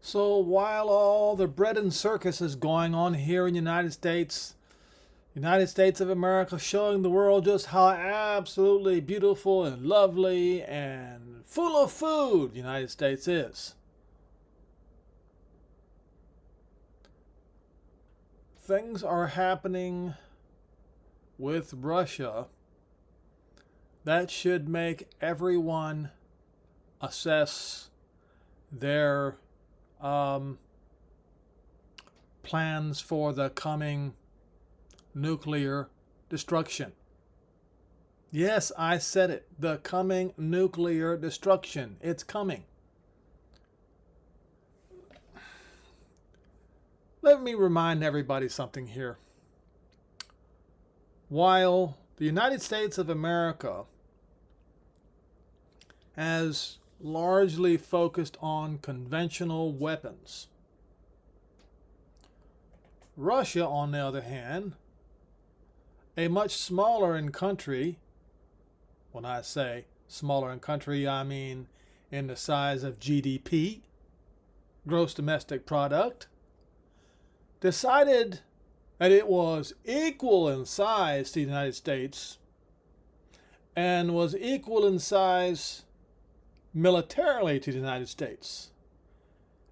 So while all the bread and circus is going on here in the United States of America, showing the world just how absolutely beautiful and lovely and full of food the United States is. Things are happening with Russia that should make everyone assess their plans for the coming nuclear destruction. Yes, I said it. The coming nuclear destruction. It's coming. Let me remind everybody something here. While the United States of America has largely focused on conventional weapons, Russia, on the other hand, a much smaller in country, when I say smaller in country, I mean in the size of GDP, gross domestic product, decided that it was equal in size to the United States and was equal in size militarily to the United States.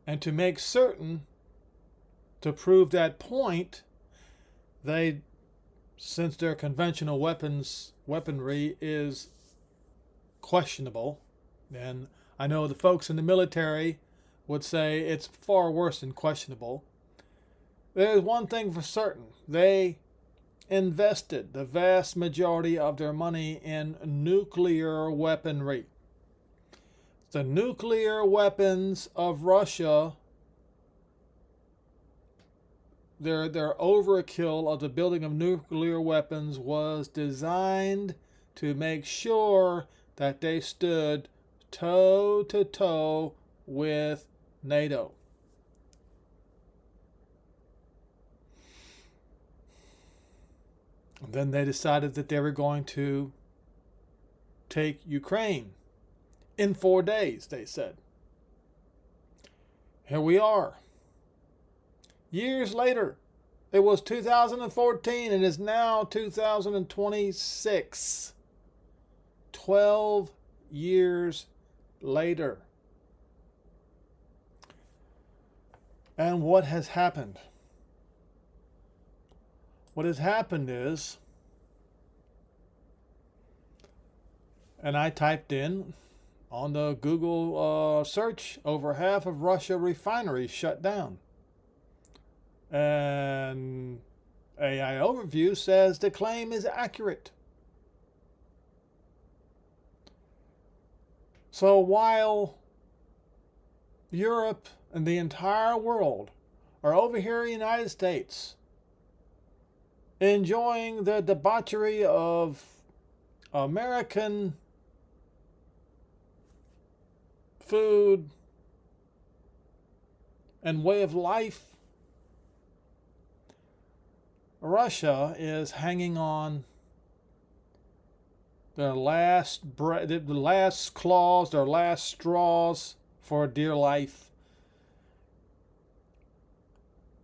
And to make certain, to prove that point, they, since their conventional weaponry is questionable, and I know the folks in the military would say it's far worse than questionable, there's one thing for certain. They invested the vast majority of their money in nuclear weaponry. The nuclear weapons of Russia, their overkill of the building of nuclear weapons was designed to make sure that they stood toe to toe with NATO. And then they decided that they were going to take Ukraine in 4 days, they said. Here we are. Years later, it was 2014 and is now 2026. 12 years later. And what has happened? What has happened is, and I typed in on the Google search, over half of Russia refineries shut down. And AI Overview says the claim is accurate. So while Europe and the entire world are over here in the United States enjoying the debauchery of American food and way of life, Russia is hanging on their last claws, their last straws for dear life.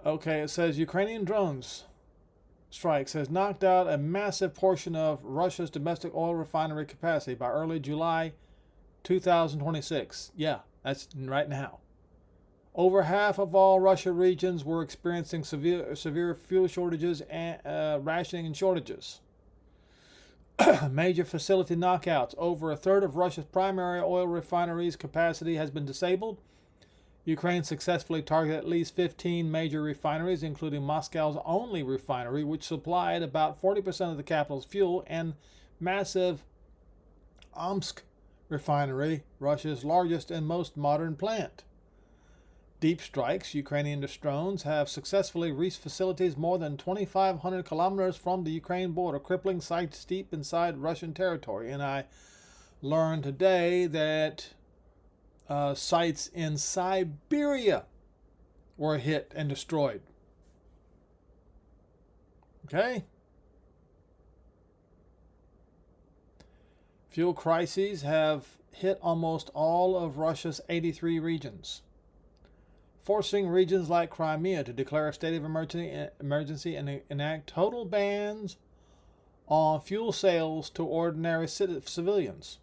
Okay, it says Ukrainian drones strikes has knocked out a massive portion of Russia's domestic oil refinery capacity by early July 2026. Yeah, that's right now. Over half of all Russia regions were experiencing severe fuel shortages and rationing and shortages. Major facility knockouts. Over a third of Russia's primary oil refineries' capacity has been disabled. Ukraine successfully targeted at least 15 major refineries, including Moscow's only refinery, which supplied about 40% of the capital's fuel, and massive Omsk refinery, Russia's largest and most modern plant. Deep strikes, Ukrainian drones have successfully reached facilities more than 2,500 kilometers from the Ukraine border, crippling sites deep inside Russian territory. And I learned today that sites in Siberia were hit and destroyed. Okay? Fuel crises have hit almost all of Russia's 83 regions. forcing regions like Crimea to declare a state of emergency and enact total bans on fuel sales to ordinary civilians.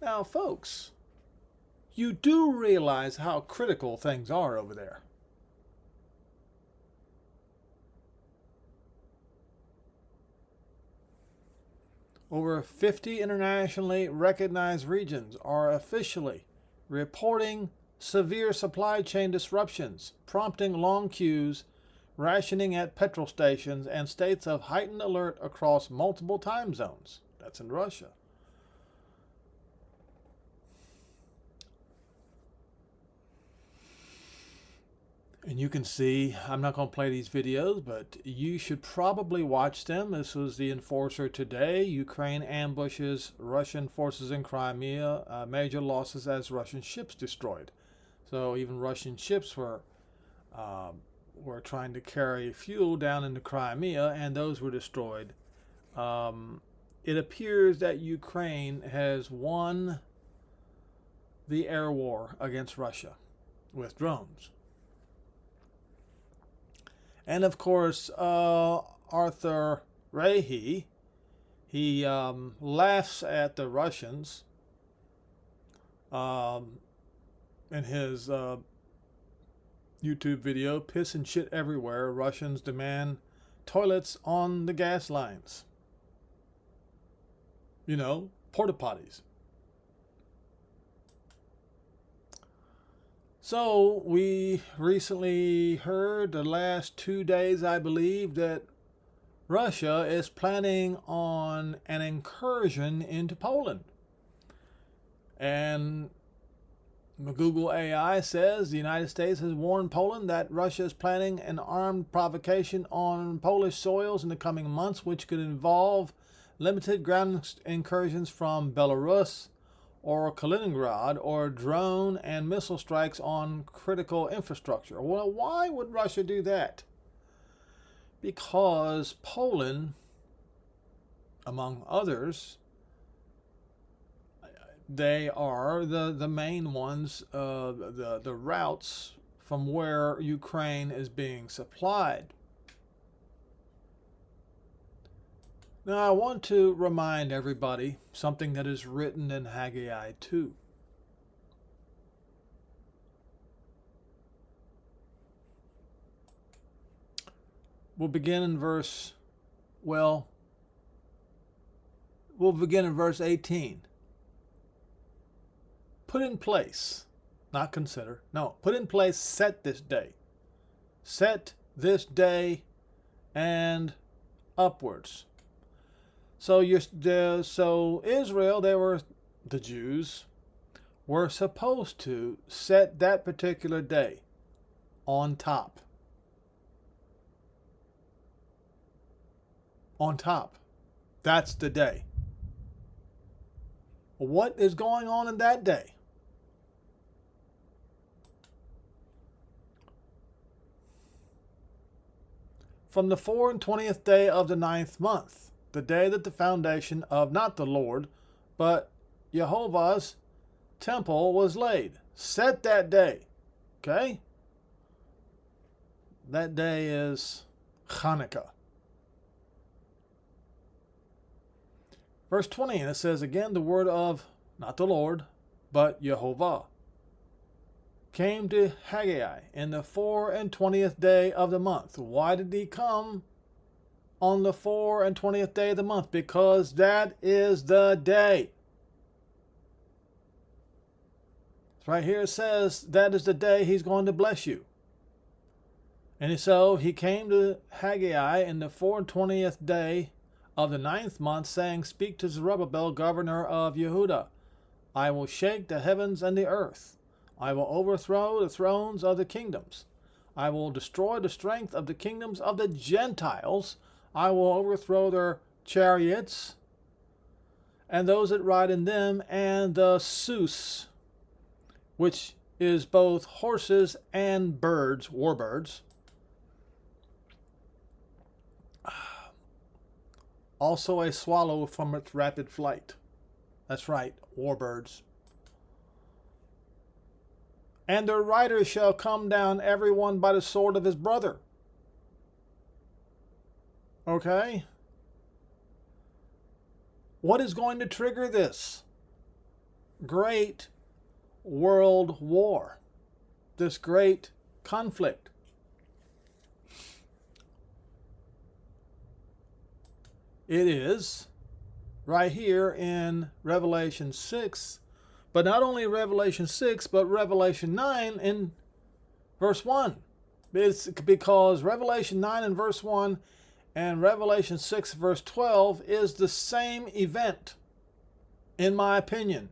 Now, folks, you do realize how critical things are over there. Over 50 internationally recognized regions are officially reporting severe supply chain disruptions, prompting long queues, rationing at petrol stations, and states of heightened alert across multiple time zones. That's in Russia. And you can see, I'm not going to play these videos, but you should probably watch them. This was the Enforcer today. Ukraine ambushes Russian forces in Crimea. Major losses as Russian ships destroyed. So even Russian ships were trying to carry fuel down into Crimea, and those were destroyed. It appears that Ukraine has won the air war against Russia with drones. And of course, Arthur Rahe, he laughs at the Russians in his YouTube video, "Piss and shit everywhere. Russians demand toilets on the gas lines." You know, porta potties. So we recently heard, the last 2 days I believe, that Russia is planning on an incursion into Poland. And Google AI says the United States has warned Poland that Russia is planning an armed provocation on Polish soils in the coming months, which could involve limited ground incursions from Belarus or Kaliningrad, or drone and missile strikes on critical infrastructure. Well, why would Russia do that? Because Poland, among others, they are the main ones, the routes from where Ukraine is being supplied. Now, I want to remind everybody something that is written in Haggai 2. We'll begin in verse 18. Put in place, not consider, no, put in place, set this day. Set this day and upwards. So Israel, the Jews, were supposed to set that particular day on top. On top. That's the day. What is going on in that day? From the 24th day of the 9th month, the day that the foundation of not the Lord, but Jehovah's temple was laid. Set that day. Okay? That day is Hanukkah. Verse 20, and it says again, the word of not the Lord, but Jehovah came to Haggai in the 24th day of the month. Why did he come on the 24th day of the month? Because that is the day. Right here it says that is the day he's going to bless you. And so he came to Haggai in the 24th day of the 9th month, saying, "Speak to Zerubbabel, governor of Yehuda. I will shake the heavens and the earth. I will overthrow the thrones of the kingdoms. I will destroy the strength of the kingdoms of the Gentiles. I will overthrow their chariots and those that ride in them, and the Sus, which is both horses and birds, war birds. Also a swallow from its rapid flight." That's right, war birds. and their riders shall come down every one by the sword of his brother. Okay? What is going to trigger this great world war? This great conflict? It is right here in Revelation 6, but not only Revelation 6, but Revelation 9 in verse 1. It's because Revelation 9 and verse 1 and Revelation 6 verse 12 is the same event, in my opinion.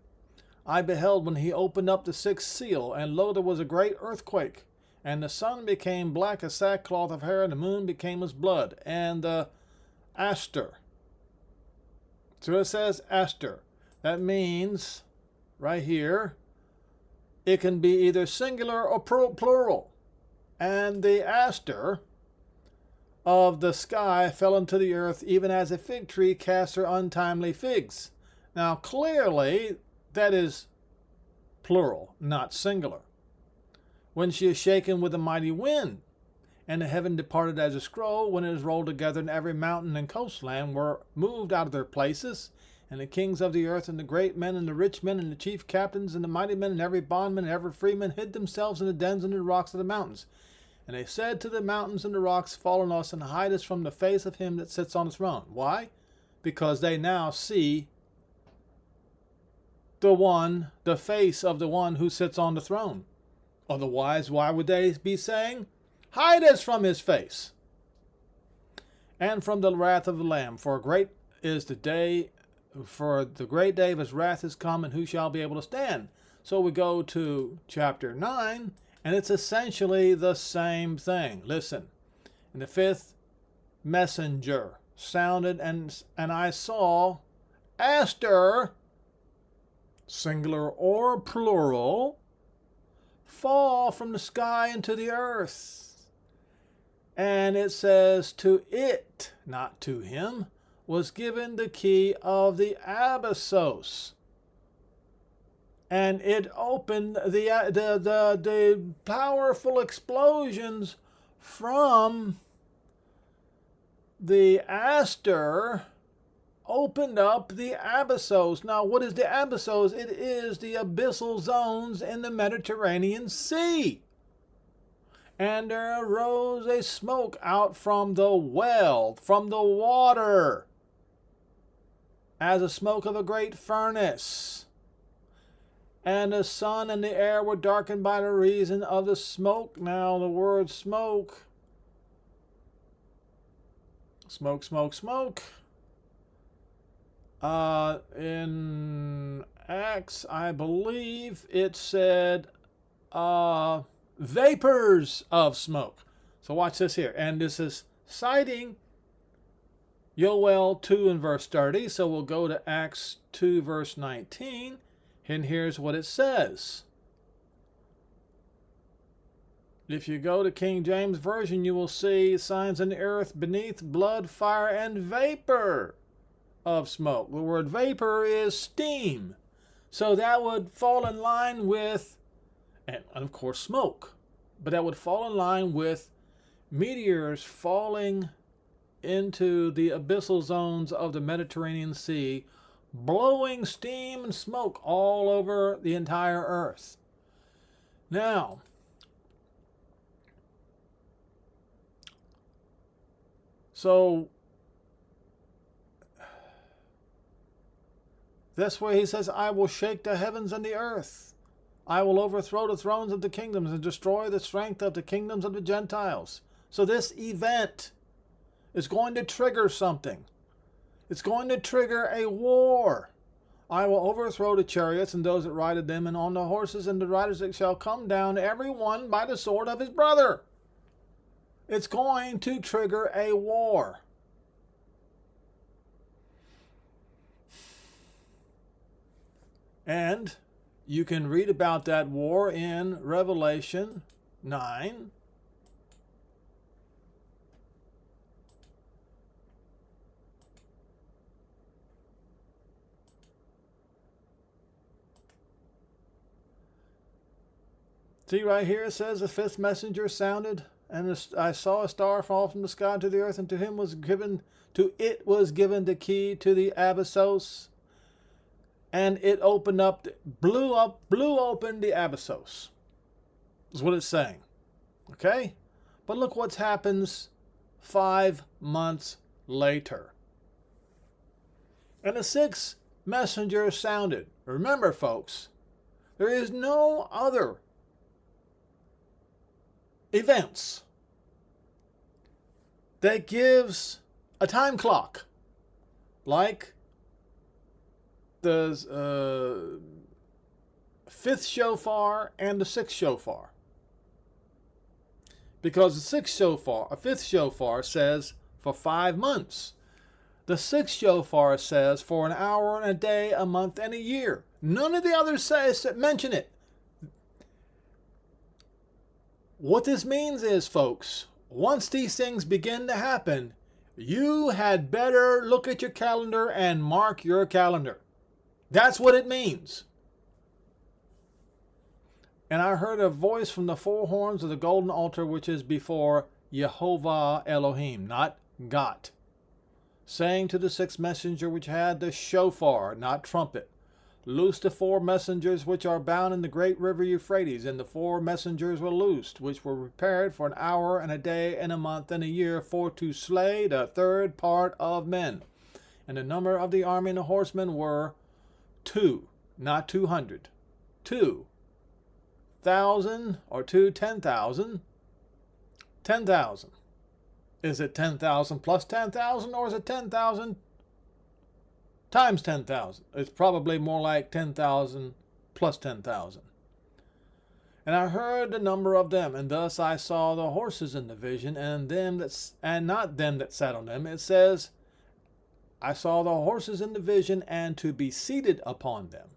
I beheld when he opened up the sixth seal, and lo, there was a great earthquake, and the sun became black as sackcloth of hair, and the moon became as blood, and the aster. So it says aster. That means, right here, it can be either singular or plural. And the aster of the sky fell into the earth, even as a fig tree casts her untimely figs. Now, clearly, that is plural, not singular. When she is shaken with a mighty wind, and the heaven departed as a scroll, when it is rolled together, and every mountain and coastland were moved out of their places, and the kings of the earth, and the great men, and the rich men, and the chief captains, and the mighty men, and every bondman, and every freeman hid themselves in the dens and the rocks of the mountains. And they said to the mountains and the rocks, fall on us, and hide us from the face of him that sits on the throne. Why? Because they now see the face of the one who sits on the throne. Otherwise, why would they be saying, hide us from his face? And from the wrath of the Lamb, for great is the day, for the great day of his wrath is come, and who shall be able to stand? So we go to chapter 9, and it's essentially the same thing. Listen, and the fifth messenger sounded, and I saw aster, singular or plural, fall from the sky into the earth. And it says, to it, not to him, was given the key of the abyssos. And it opened the powerful explosions from the aster, opened up the abyssos. Now, what is the abyssos? It is the abyssal zones in the Mediterranean Sea. And there arose a smoke out from the well, from the water, as the smoke of a great furnace. And the sun and the air were darkened by the reason of the smoke. Now, the word smoke, smoke. In Acts, I believe it said vapors of smoke. So watch this here. And this is citing Yoel 2 and verse 30. So we'll go to Acts 2 verse 19. And here's what it says. If you go to King James Version, you will see signs in the earth beneath, blood, fire, and vapor of smoke. The word vapor is steam. So that would fall in line with, and of course smoke, but that would fall in line with meteors falling into the abyssal zones of the Mediterranean Sea, blowing steam and smoke all over the entire earth. Now, so that's where he says, I will shake the heavens and the earth. I will overthrow the thrones of the kingdoms and destroy the strength of the kingdoms of the Gentiles. So this event is going to trigger something. It's going to trigger a war. I will overthrow the chariots and those that rided them, and on the horses and the riders that shall come down, every one by the sword of his brother. It's going to trigger a war. And you can read about that war in Revelation 9. See right here, it says the fifth messenger sounded, and I saw a star fall from the sky to the earth, and to it was given the key to the abyssos, and it blew open the abyssos. Is what it's saying. Okay? But look what happens 5 months later. And the sixth messenger sounded. Remember, folks, there is no other events that gives a time clock like the fifth shofar and the sixth shofar. Because the fifth shofar says for 5 months. The sixth shofar says for an hour and a day, a month and a year. None of the others mention it. What this means is, folks, once these things begin to happen, you had better look at your calendar and mark your calendar. That's what it means. And I heard a voice from the four horns of the golden altar, which is before Yehovah Elohim, not God, saying to the sixth messenger which had the shofar, not trumpet, loose the four messengers which are bound in the great river Euphrates. And the four messengers were loosed, which were prepared for an hour and a day and a month and a year, for to slay the third part of men. And the number of the army and the horsemen were 2, not 200. 2,000 or 10,000. 10,000. Is it 10,000 plus 10,000, or is it 10,000 times 10,000? It's probably more like 10,000 plus 10,000. And I heard the number of them, and thus I saw the horses in the vision, and not them that sat on them. It says, I saw the horses in the vision, and to be seated upon them,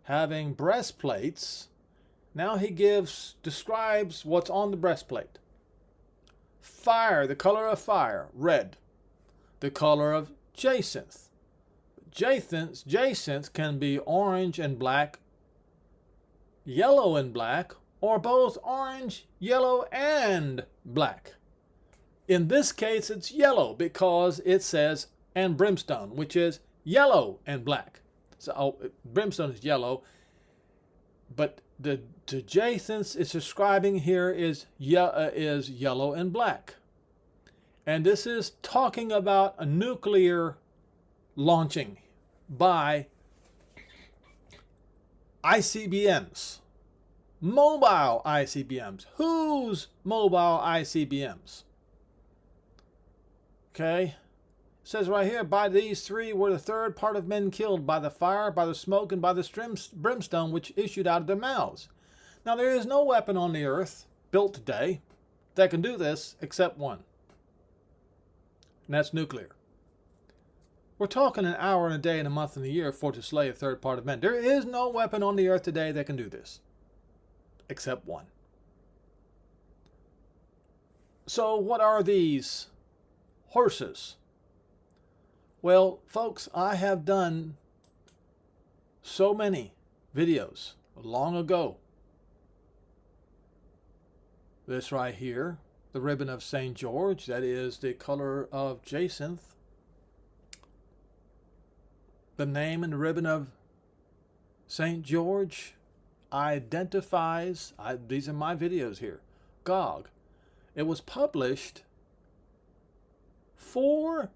having breastplates. Now he describes what's on the breastplate. Fire, the color of fire, red. The color of jacinth. Jacinth can be orange and black, yellow and black, or both orange, yellow, and black. In this case, it's yellow because it says, and brimstone, which is yellow and black. So brimstone is yellow, but the jacinth it's describing here is yellow and black. And this is talking about a nuclear launching by ICBMs. Mobile ICBMs. Whose mobile ICBMs? Okay. It says right here, by these three were the third part of men killed, by the fire, by the smoke, and by the brimstone which issued out of their mouths. Now there is no weapon on the earth built today that can do this except one. And that's nuclear. We're talking an hour and a day and a month and a year for to slay a third part of men. There is no weapon on the earth today that can do this except one. So what are these horses? Well, folks, I have done so many videos long ago. This right here, the ribbon of St. George, that is the color of jacinth. The name and the ribbon of St. George identifies, these are my videos here, Gog. It was published 4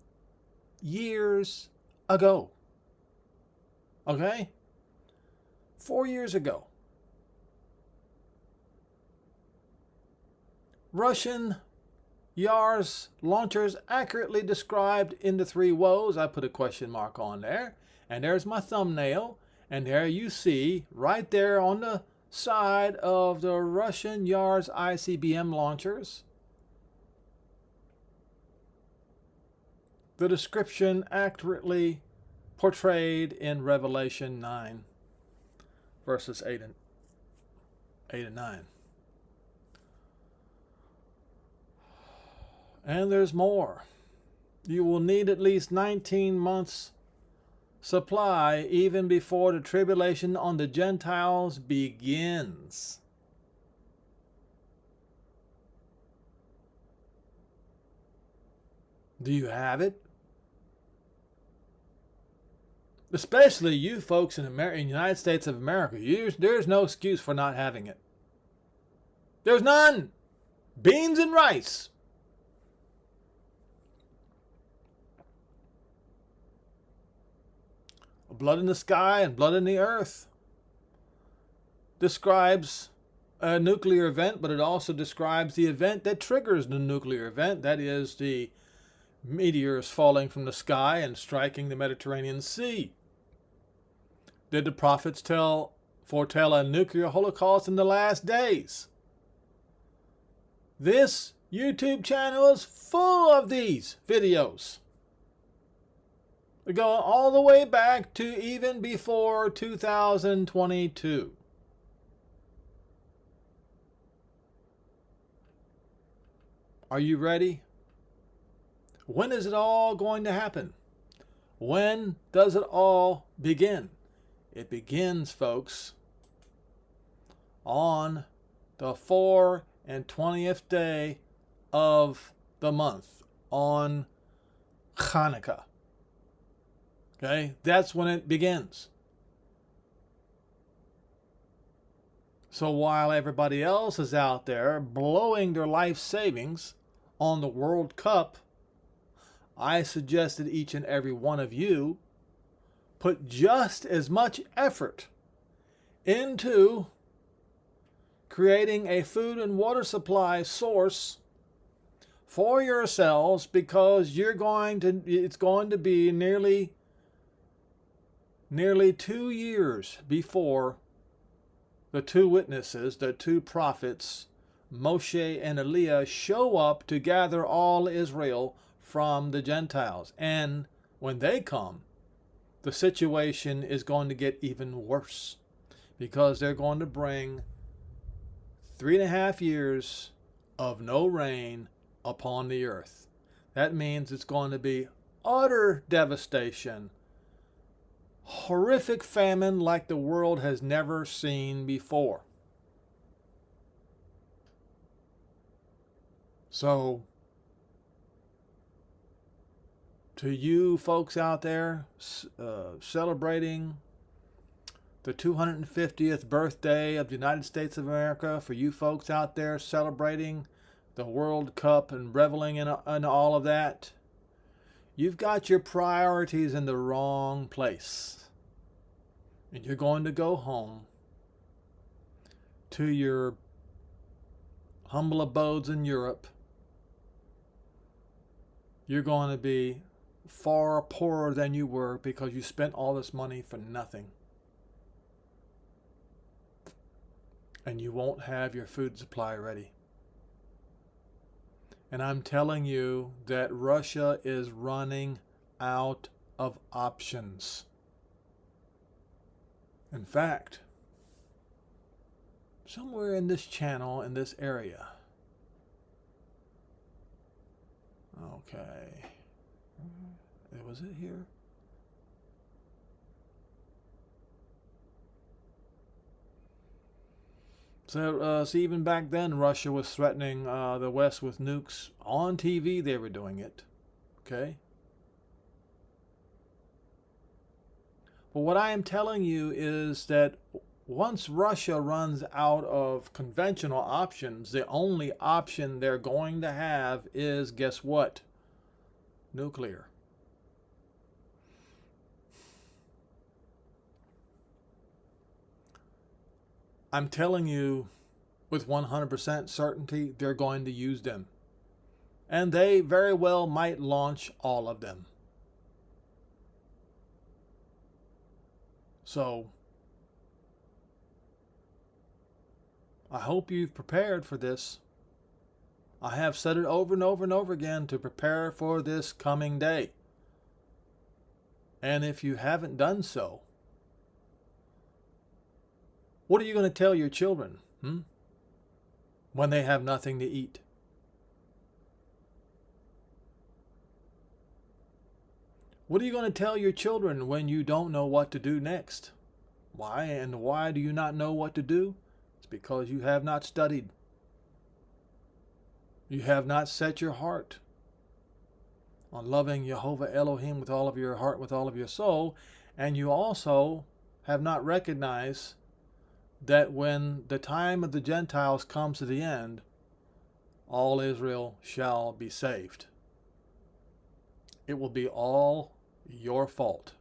years ago. Okay? 4 years ago. Russian Yars launchers accurately described in the 3 woes. I put a question mark on there. And there's my thumbnail. And there you see, right there on the side of the Russian Yars ICBM launchers, the description accurately portrayed in Revelation 9, verses 8 and 9. And there's more. You will need at least 19 months' supply even before the tribulation on the Gentiles begins. Do you have it? Especially you folks in America, in the United States of America, there's no excuse for not having it. There's none. Beans and rice. Blood in the sky and blood in the earth describes a nuclear event, but it also describes the event that triggers the nuclear event. That is the meteors falling from the sky and striking the Mediterranean Sea. Did the prophets foretell a nuclear holocaust in the last days? This YouTube channel is full of these videos. We go all the way back to even before 2022. Are you ready? When is it all going to happen? When does it all begin? It begins, folks, on the 24th day of the month, on Hanukkah. Okay, that's when it begins. So while everybody else is out there blowing their life savings on the World Cup, I suggest that each and every one of you put just as much effort into creating a food and water supply source for yourselves, because it's going to be nearly 2 years before the two witnesses, the two prophets, Moshe and Eliah, show up to gather all Israel from the Gentiles. And when they come, the situation is going to get even worse, because they're going to bring 3.5 years of no rain upon the earth. That means it's going to be utter devastation, horrific famine like the world has never seen before. So, to you folks out there celebrating the 250th birthday of the United States of America, for you folks out there celebrating the World Cup and reveling in all of that, you've got your priorities in the wrong place. And you're going to go home to your humble abodes in Europe. You're going to be far poorer than you were because you spent all this money for nothing. And you won't have your food supply ready. And I'm telling you that Russia is running out of options. In fact, somewhere in this channel, in this area, okay, was it here? So even back then, Russia was threatening the West with nukes. On TV, they were doing it. Okay? But what I am telling you is that once Russia runs out of conventional options, the only option they're going to have is, guess what? Nuclear. I'm telling you with 100% certainty, they're going to use them. And they very well might launch all of them. So, I hope you've prepared for this. I have said it over and over and over again to prepare for this coming day. And if you haven't done so, what are you going to tell your children when they have nothing to eat? What are you going to tell your children when you don't know what to do next? Why? And why do you not know what to do? It's because you have not studied. You have not set your heart on loving Jehovah Elohim with all of your heart, with all of your soul, and you also have not recognized that when the time of the Gentiles comes to the end, all Israel shall be saved. It will be all your fault.